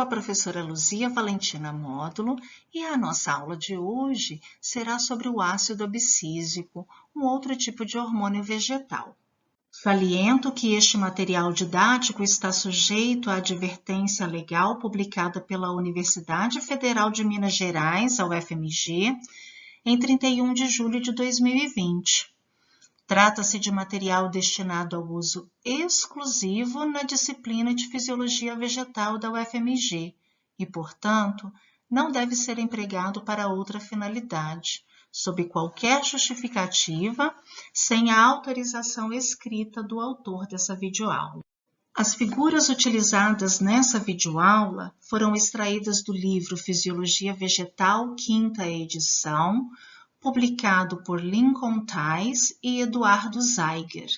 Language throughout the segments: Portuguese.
a professora Luzia Valentina Módulo e a nossa aula de hoje será sobre o ácido abscísico, um outro tipo de hormônio vegetal. Saliento que este material didático está sujeito à advertência legal publicada pela Universidade Federal de Minas Gerais, a UFMG, em 31 de julho de 2020. Trata-se de material destinado ao uso exclusivo na disciplina de Fisiologia Vegetal da UFMG e, portanto, não deve ser empregado para outra finalidade, sob qualquer justificativa, sem a autorização escrita do autor dessa videoaula. As figuras utilizadas nessa videoaula foram extraídas do livro Fisiologia Vegetal, 5ª edição, publicado por Lincoln Theis e Eduardo Zeiger,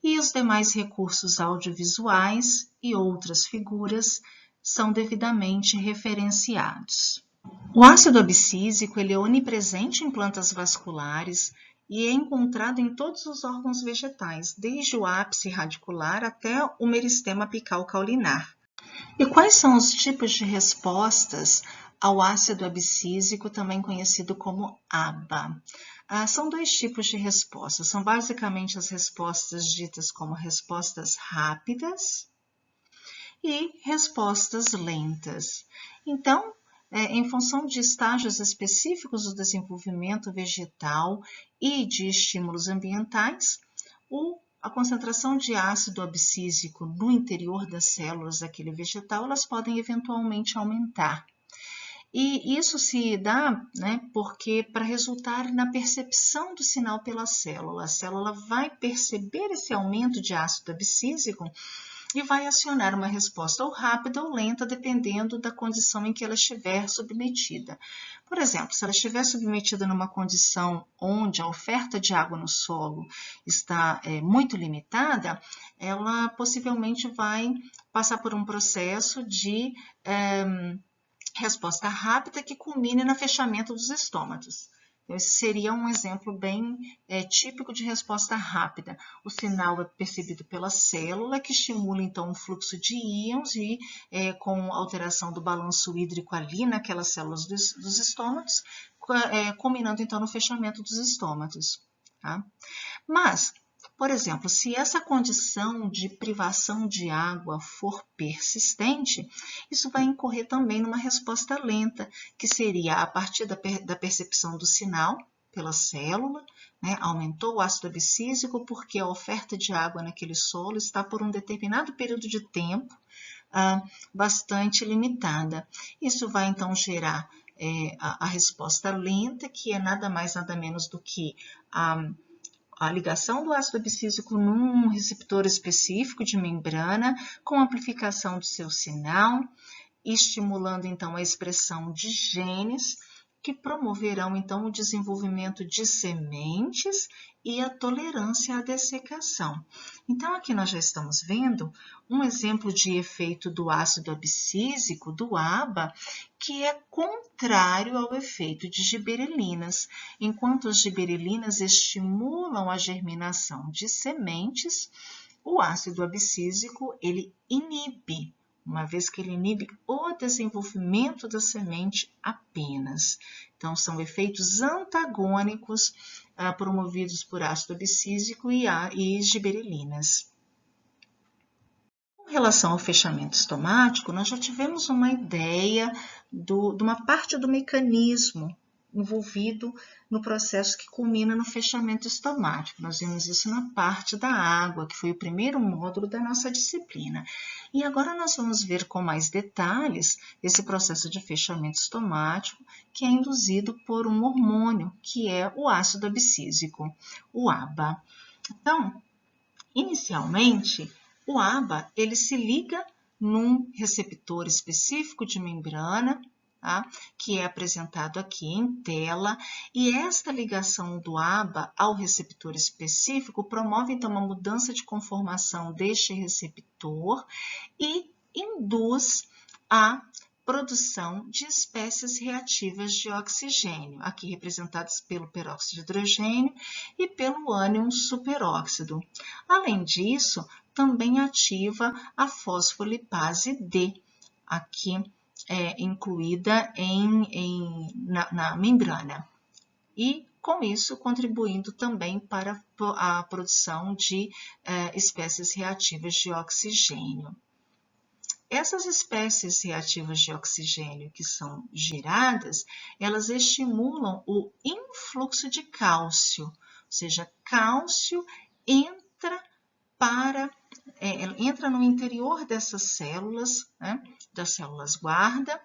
e os demais recursos audiovisuais e outras figuras são devidamente referenciados. O ácido abscísico ele é onipresente em plantas vasculares e é encontrado em todos os órgãos vegetais, desde o ápice radicular até o meristema apical caulinar. E quais são os tipos de respostas ao ácido abscísico, também conhecido como ABA? São dois tipos de respostas. São basicamente as respostas ditas como respostas rápidas e respostas lentas. Então, em função de estágios específicos do desenvolvimento vegetal e de estímulos ambientais, a concentração de ácido abscísico no interior das células daquele vegetal, elas podem eventualmente aumentar. E isso se dá, porque para resultar na percepção do sinal pela célula, a célula vai perceber esse aumento de ácido abscísico e vai acionar uma resposta ou rápida ou lenta, dependendo da condição em que ela estiver submetida. Por exemplo, se ela estiver submetida numa condição onde a oferta de água no solo está muito limitada, ela possivelmente vai passar por um processo de resposta rápida que culmine no fechamento dos estômatos. Esse seria um exemplo bem típico de resposta rápida. O sinal é percebido pela célula, que estimula então o fluxo de íons e com alteração do balanço hídrico ali naquelas células dos estômatos, culminando então no fechamento dos estômatos. Tá? Mas, por exemplo, se essa condição de privação de água for persistente, isso vai incorrer também numa resposta lenta, que seria a partir da percepção do sinal pela célula, aumentou o ácido abscísico porque a oferta de água naquele solo está por um determinado período de tempo bastante limitada. Isso vai então gerar a resposta lenta, que é nada mais nada menos do que a ligação do ácido abscísico num receptor específico de membrana, com amplificação do seu sinal, estimulando então a expressão de genes que promoverão então o desenvolvimento de sementes e a tolerância à dessecação. Então aqui nós já estamos vendo um exemplo de efeito do ácido abscísico, do ABA, que é contrário ao efeito de giberelinas. Enquanto as giberelinas estimulam a germinação de sementes, o ácido abscísico ele inibe, uma vez que ele inibe o desenvolvimento da semente apenas. Então, são efeitos antagônicos promovidos por ácido abscísico e giberelinas. Com relação ao fechamento estomático, nós já tivemos uma ideia de uma parte do mecanismo envolvido no processo que culmina no fechamento estomático. Nós vimos isso na parte da água, que foi o primeiro módulo da nossa disciplina. E agora nós vamos ver com mais detalhes esse processo de fechamento estomático, que é induzido por um hormônio, que é o ácido abscísico, o ABA. Então, inicialmente, o ABA ele se liga num receptor específico de membrana, que é apresentado aqui em tela, e esta ligação do ABA ao receptor específico promove então uma mudança de conformação deste receptor e induz a produção de espécies reativas de oxigênio, aqui representadas pelo peróxido de hidrogênio e pelo ânion superóxido. Além disso, também ativa a fosfolipase D, aqui incluída na membrana. E, com isso, contribuindo também para a produção de espécies reativas de oxigênio. Essas espécies reativas de oxigênio que são geradas, elas estimulam o influxo de cálcio, ou seja, cálcio entra no interior dessas células, né, das células guarda,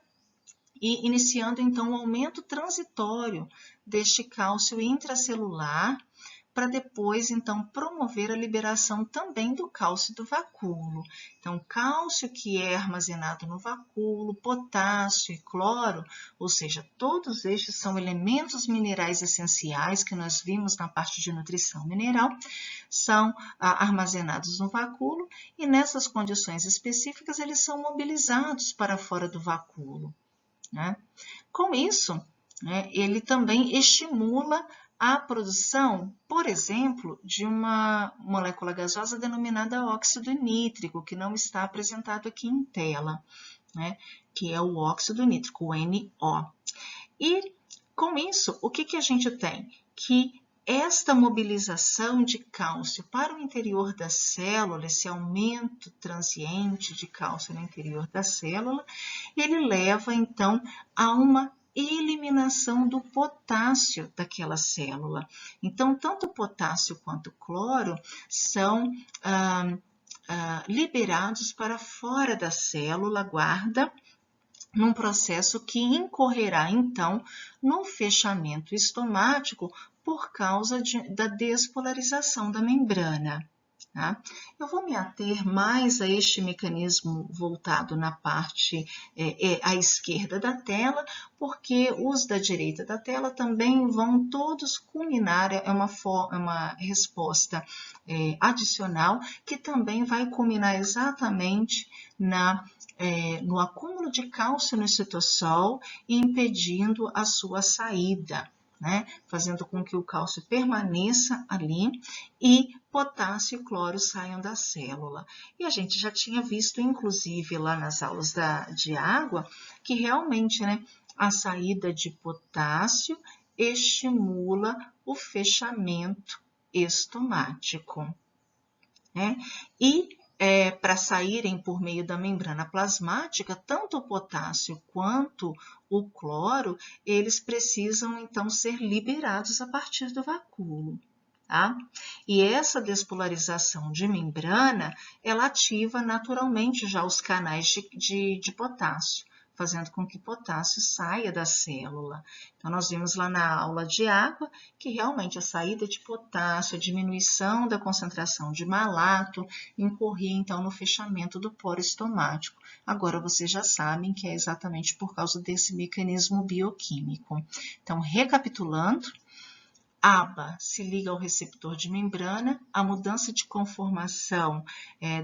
e iniciando então o aumento transitório deste cálcio intracelular, para depois então promover a liberação também do cálcio do vacúolo. Então, cálcio que é armazenado no vacúolo, potássio e cloro, ou seja, todos estes são elementos minerais essenciais que nós vimos na parte de nutrição mineral, são armazenados no vacúolo e nessas condições específicas eles são mobilizados para fora do vacúolo, né? Com isso, né, ele também estimula a produção, por exemplo, de uma molécula gasosa denominada óxido nítrico, que não está apresentado aqui em tela, né, que é o óxido nítrico, o NO. E com isso, o que a gente tem? Que esta mobilização de cálcio para o interior da célula, esse aumento transiente de cálcio no interior da célula, ele leva então a uma eliminação do potássio daquela célula. Então, tanto o potássio quanto o cloro são liberados para fora da célula guarda, num processo que incorrerá, então, no fechamento estomático por causa da despolarização da membrana. Tá? Eu vou me ater mais a este mecanismo voltado na parte à esquerda da tela, porque os da direita da tela também vão todos culminar, é uma resposta adicional que também vai culminar exatamente no acúmulo de cálcio no citosol e impedindo a sua saída, né? Fazendo com que o cálcio permaneça ali e potássio e cloro saiam da célula. E a gente já tinha visto, inclusive, lá nas aulas de água, que realmente, né, a saída de potássio estimula o fechamento estomático, né? E para saírem por meio da membrana plasmática, tanto o potássio quanto o cloro, eles precisam então ser liberados a partir do vacúolo. Tá? E essa despolarização de membrana, ela ativa naturalmente já os canais de potássio, fazendo com que potássio saia da célula. Então, nós vimos lá na aula de água que realmente a saída de potássio, a diminuição da concentração de malato, incorria então no fechamento do poro estomático. Agora vocês já sabem que é exatamente por causa desse mecanismo bioquímico. Então, recapitulando, ABA se liga ao receptor de membrana, a mudança de conformação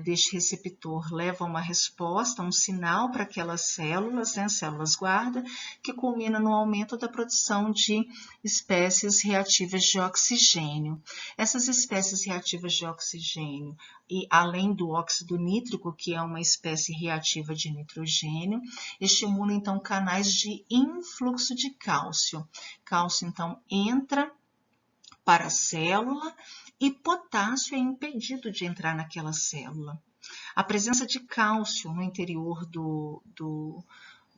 deste receptor leva a uma resposta, um sinal para aquelas células, né, células guarda, que culmina no aumento da produção de espécies reativas de oxigênio. Essas espécies reativas de oxigênio, e além do óxido nítrico, que é uma espécie reativa de nitrogênio, estimulam então canais de influxo de cálcio. Cálcio então entra para a célula e potássio é impedido de entrar naquela célula. A presença de cálcio no interior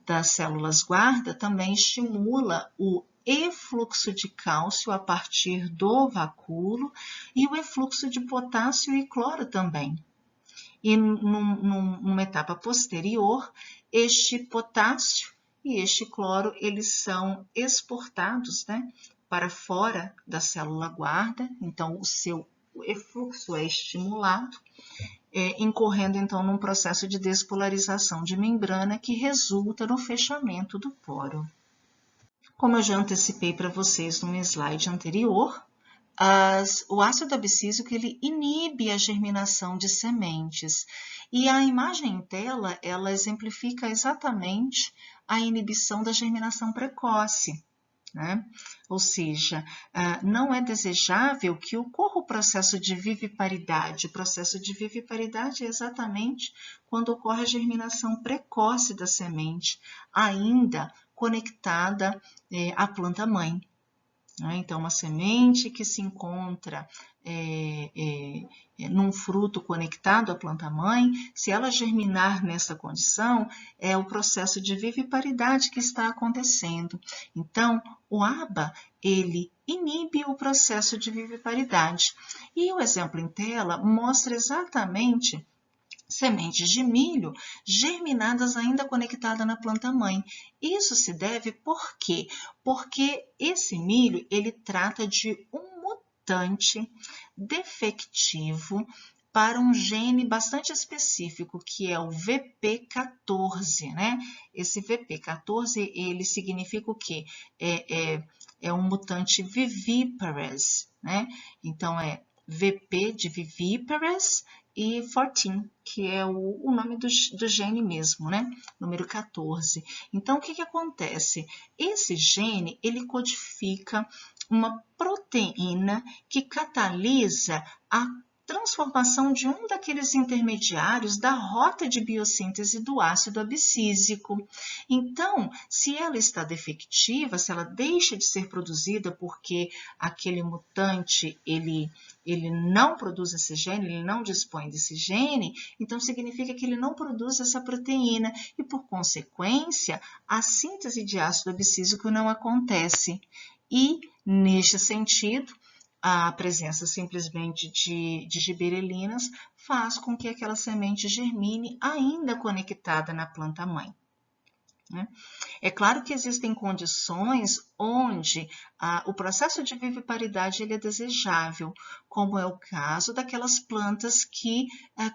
das células guarda também estimula o efluxo de cálcio a partir do vacúolo e o efluxo de potássio e cloro também. E numa etapa posterior, este potássio e este cloro, eles são exportados, né, para fora da célula guarda, então o seu efluxo é estimulado, incorrendo então num processo de despolarização de membrana que resulta no fechamento do poro. Como eu já antecipei para vocês no slide anterior, o ácido abscísico ele inibe a germinação de sementes e a imagem em tela ela exemplifica exatamente a inibição da germinação precoce. né? Ou seja, não é desejável que ocorra o processo de viviparidade. O processo de viviparidade é exatamente quando ocorre a germinação precoce da semente, ainda conectada à planta-mãe. Então, uma semente que se encontra num fruto conectado à planta-mãe, se ela germinar nessa condição, é o processo de viviparidade que está acontecendo. Então, o ABA, ele inibe o processo de viviparidade. E o exemplo em tela mostra exatamente sementes de milho germinadas ainda conectadas na planta-mãe. Isso se deve por quê? Porque esse milho, ele trata de um mutante defectivo para um gene bastante específico, que é o VP14, né? Esse VP14, ele significa o quê? É um mutante viviparous, né? Então, é VP de viviparous e 14, que é o nome do gene mesmo, né? Número 14. Então, o que acontece? Esse gene, ele codifica uma proteína que catalisa a transformação de um daqueles intermediários da rota de biossíntese do ácido abscísico. Então, se ela está defectiva, se ela deixa de ser produzida porque aquele mutante, ele não produz esse gene, ele não dispõe desse gene, então significa que ele não produz essa proteína e, por consequência, a síntese de ácido abscísico não acontece. E, neste sentido, a presença simplesmente de giberelinas faz com que aquela semente germine ainda conectada na planta-mãe. É claro que existem condições onde o processo de viviparidade ele é desejável, como é o caso daquelas plantas que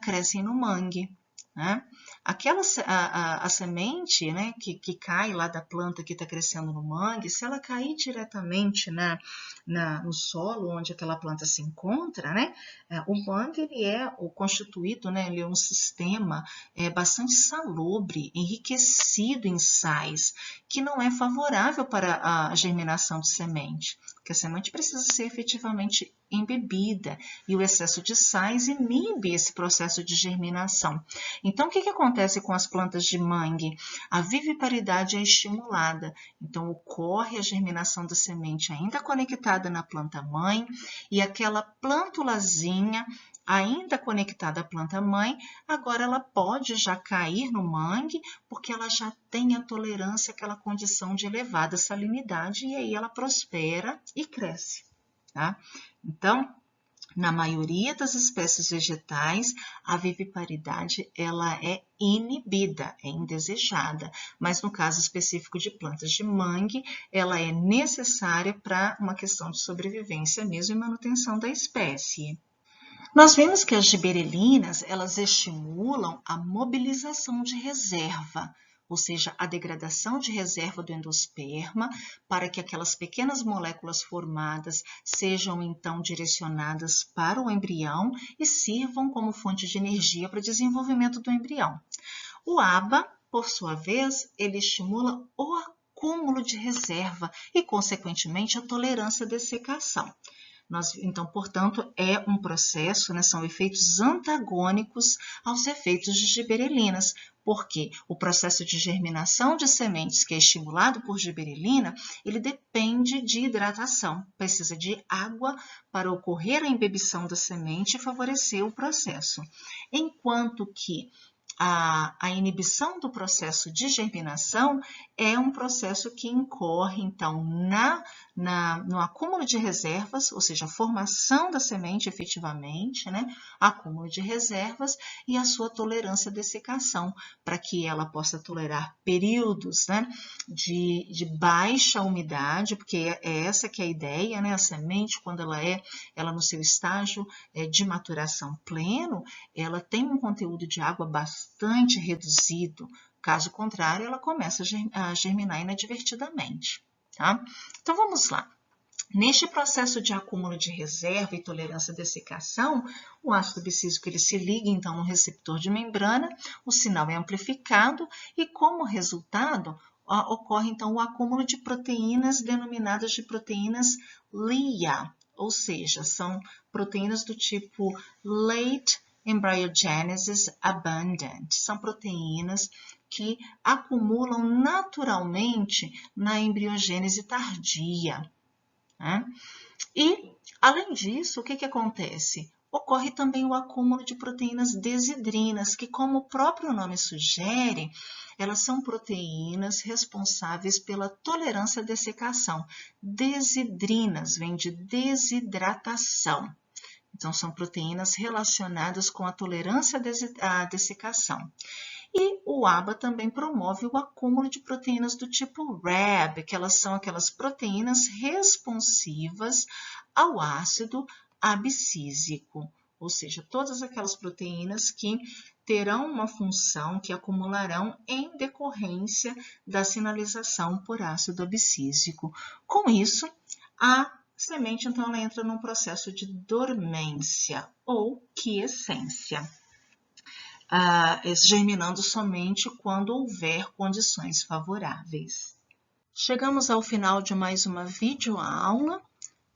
crescem no mangue. Né? A semente, né, que cai lá da planta que está crescendo no mangue, se ela cair diretamente no solo onde aquela planta se encontra, né, o mangue ele é constituído, né, ele é um sistema bastante salobre, enriquecido em sais, que não é favorável para a germinação de semente, porque a semente precisa ser efetivamente embebida e o excesso de sais inibe esse processo de germinação. Então, o que acontece com as plantas de mangue? A viviparidade é estimulada, então ocorre a germinação da semente ainda conectada na planta-mãe e aquela plântulazinha ainda conectada à planta-mãe, agora ela pode já cair no mangue, porque ela já tem a tolerância àquela condição de elevada salinidade e aí ela prospera e cresce. Tá? Então, na maioria das espécies vegetais, a viviparidade ela é inibida, é indesejada, mas no caso específico de plantas de mangue, ela é necessária para uma questão de sobrevivência mesmo e manutenção da espécie. Nós vimos que as giberelinas, elas estimulam a mobilização de reserva, ou seja, a degradação de reserva do endosperma, para que aquelas pequenas moléculas formadas sejam então direcionadas para o embrião e sirvam como fonte de energia para o desenvolvimento do embrião. O ABA, por sua vez, ele estimula o acúmulo de reserva e, consequentemente, a tolerância à dessecação. Então, portanto, é um processo, né, são efeitos antagônicos aos efeitos de giberelinas, porque o processo de germinação de sementes que é estimulado por giberelina, ele depende de hidratação, precisa de água para ocorrer a embebição da semente e favorecer o processo. Enquanto que a inibição do processo de germinação é um processo que incorre, então, no acúmulo de reservas, ou seja, a formação da semente efetivamente, né? Acúmulo de reservas e a sua tolerância à dessecação, para que ela possa tolerar períodos, né, de baixa umidade, porque é essa que é a ideia, né? A semente, quando ela no seu estágio de maturação pleno, ela tem um conteúdo de água bastante reduzido, caso contrário, ela começa a germinar inadvertidamente. Tá? Então, vamos lá. Neste processo de acúmulo de reserva e tolerância à dessecação, o ácido abscísico ele se liga então no receptor de membrana, o sinal é amplificado e, como resultado, ocorre então o acúmulo de proteínas denominadas de proteínas LIA, ou seja, são proteínas do tipo Late Embryogenesis Abundant. São proteínas que acumulam naturalmente na embriogênese tardia, né? E, além disso, o que acontece? Ocorre também o acúmulo de proteínas desidrinas, que, como o próprio nome sugere, elas são proteínas responsáveis pela tolerância à dessecação. Desidrinas vem de desidratação. Então, são proteínas relacionadas com a tolerância à dessecação. E o ABA também promove o acúmulo de proteínas do tipo Rab, que elas são aquelas proteínas responsivas ao ácido abscísico, ou seja, todas aquelas proteínas que terão uma função, que acumularão em decorrência da sinalização por ácido abscísico. Com isso, a semente, então, ela entra num processo de dormência ou quiescência, germinando somente quando houver condições favoráveis. Chegamos ao final de mais uma videoaula.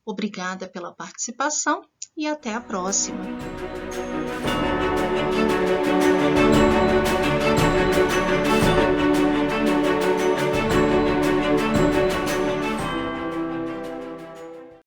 Obrigada pela participação e até a próxima!